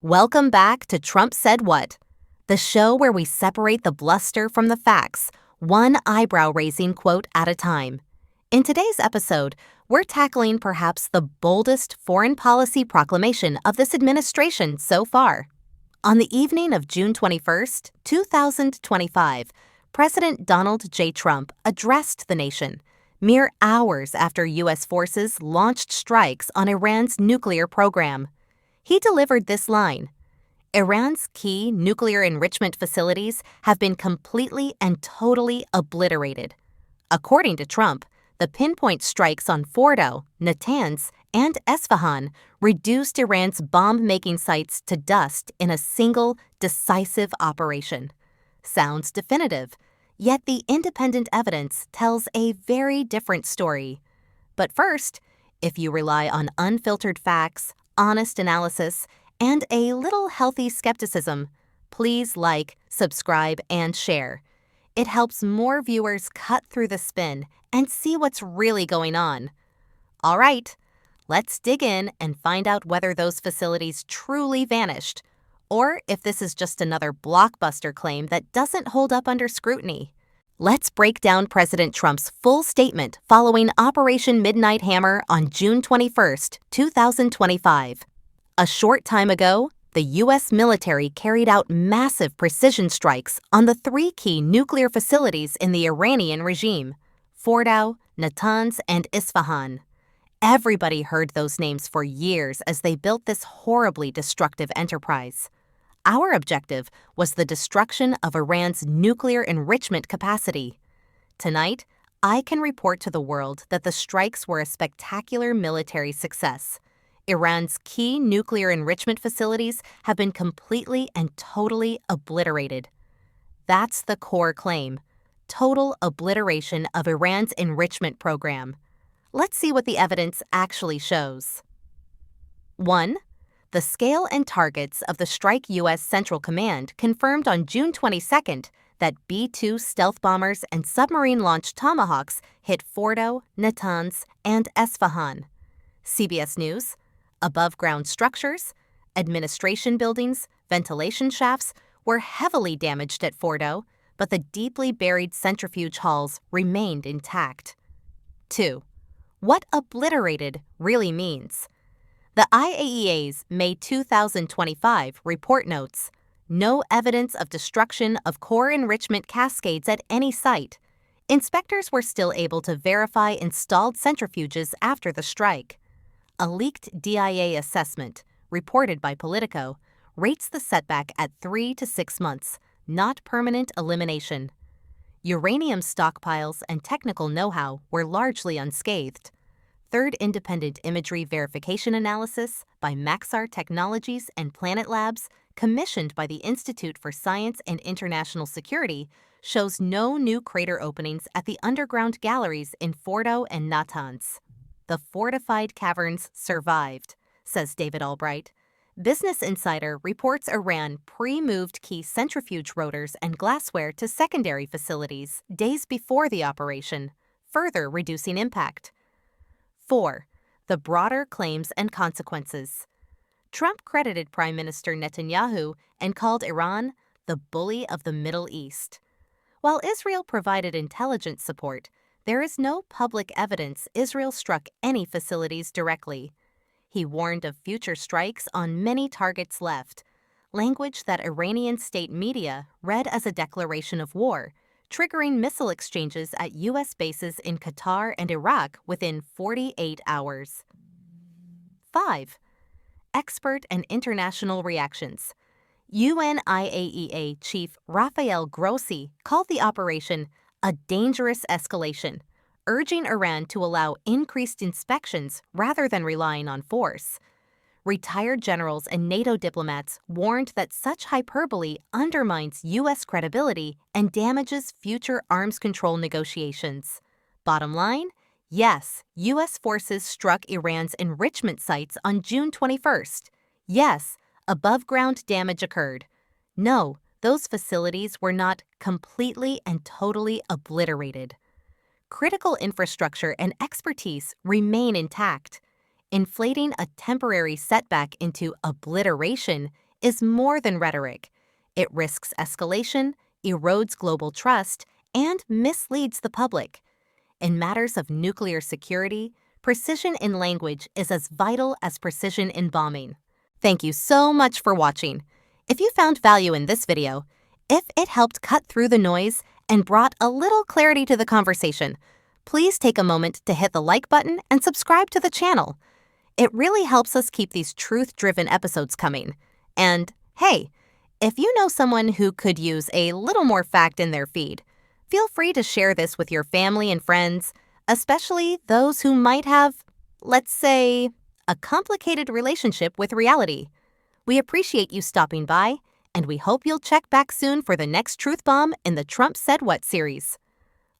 Welcome back to Trump Said What, the show where we separate the bluster from the facts, one eyebrow-raising quote at a time. In today's episode, we're tackling perhaps the boldest foreign policy proclamation of this administration so far. On the evening of June 21st, 2025, President Donald J. Trump addressed the nation, mere hours after U.S. forces launched strikes on Iran's nuclear program. He delivered this line: Iran's key nuclear enrichment facilities have been completely and totally obliterated. According to Trump, the pinpoint strikes on Fordow, Natanz, and Esfahan reduced Iran's bomb-making sites to dust in a single, decisive operation. Sounds definitive, yet the independent evidence tells a very different story. But first, if you rely on unfiltered facts, honest analysis, and a little healthy skepticism, please like, subscribe, and share. It helps more viewers cut through the spin and see what's really going on. All right, let's dig in and find out whether those facilities truly vanished, or if this is just another blockbuster claim that doesn't hold up under scrutiny. Let's break down President Trump's full statement following Operation Midnight Hammer on June 21st, 2025. A short time ago, the U.S. military carried out massive precision strikes on the three key nuclear facilities in the Iranian regime: Fordow, Natanz, and Esfahan. Everybody heard those names for years as they built this horribly destructive enterprise. Our objective was the destruction of Iran's nuclear enrichment capacity. Tonight, I can report to the world that the strikes were a spectacular military success. Iran's key nuclear enrichment facilities have been completely and totally obliterated. That's the core claim: total obliteration of Iran's enrichment program. Let's see what the evidence actually shows. 1. The scale and targets of the strike U.S. Central Command confirmed on June 22nd that B-2 stealth bombers and submarine-launched Tomahawks hit Fordow, Natanz, and Esfahan. CBS News: above-ground structures, administration buildings, ventilation shafts were heavily damaged at Fordow, but the deeply buried centrifuge halls remained intact. 2. What obliterated really means. The IAEA's May 2025 report notes, no evidence of destruction of core enrichment cascades at any site. Inspectors were still able to verify installed centrifuges after the strike. A leaked DIA assessment, reported by Politico, rates the setback at 3 to 6 months, not permanent elimination. Uranium stockpiles and technical know-how were largely unscathed. Third independent imagery verification analysis by Maxar Technologies and Planet Labs, commissioned by the Institute for Science and International Security, shows no new crater openings at the underground galleries in Fordow and Natanz. The fortified caverns survived, says David Albright. Business Insider reports Iran pre-moved key centrifuge rotors and glassware to secondary facilities days before the operation, further reducing impact. 4. The broader claims and consequences. Trump credited Prime Minister Netanyahu and called Iran the bully of the Middle East. While Israel provided intelligence support, there is no public evidence Israel struck any facilities directly. He warned of future strikes on many targets left, language that Iranian state media read as a declaration of war, triggering missile exchanges at U.S. bases in Qatar and Iraq within 48 hours. 5. Expert and international reactions. UN IAEA Chief Rafael Grossi called the operation a dangerous escalation, urging Iran to allow increased inspections rather than relying on force. Retired generals and NATO diplomats warned that such hyperbole undermines U.S. credibility and damages future arms control negotiations. Bottom line, yes, U.S. forces struck Iran's enrichment sites on June 21st. Yes, above-ground damage occurred. No, those facilities were not completely and totally obliterated. Critical infrastructure and expertise remain intact. Inflating a temporary setback into obliteration is more than rhetoric. It risks escalation, erodes global trust, and misleads the public. In matters of nuclear security, precision in language is as vital as precision in bombing. Thank you so much for watching. If you found value in this video, if it helped cut through the noise and brought a little clarity to the conversation, please take a moment to hit the like button and subscribe to the channel. It really helps us keep these truth-driven episodes coming. And hey, if you know someone who could use a little more fact in their feed, feel free to share this with your family and friends, especially those who might have, let's say, a complicated relationship with reality. We appreciate you stopping by, and we hope you'll check back soon for the next Truth Bomb in the Trump Said What series.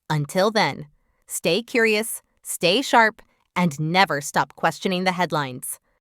Until then, stay curious, stay sharp, and never stop questioning the headlines.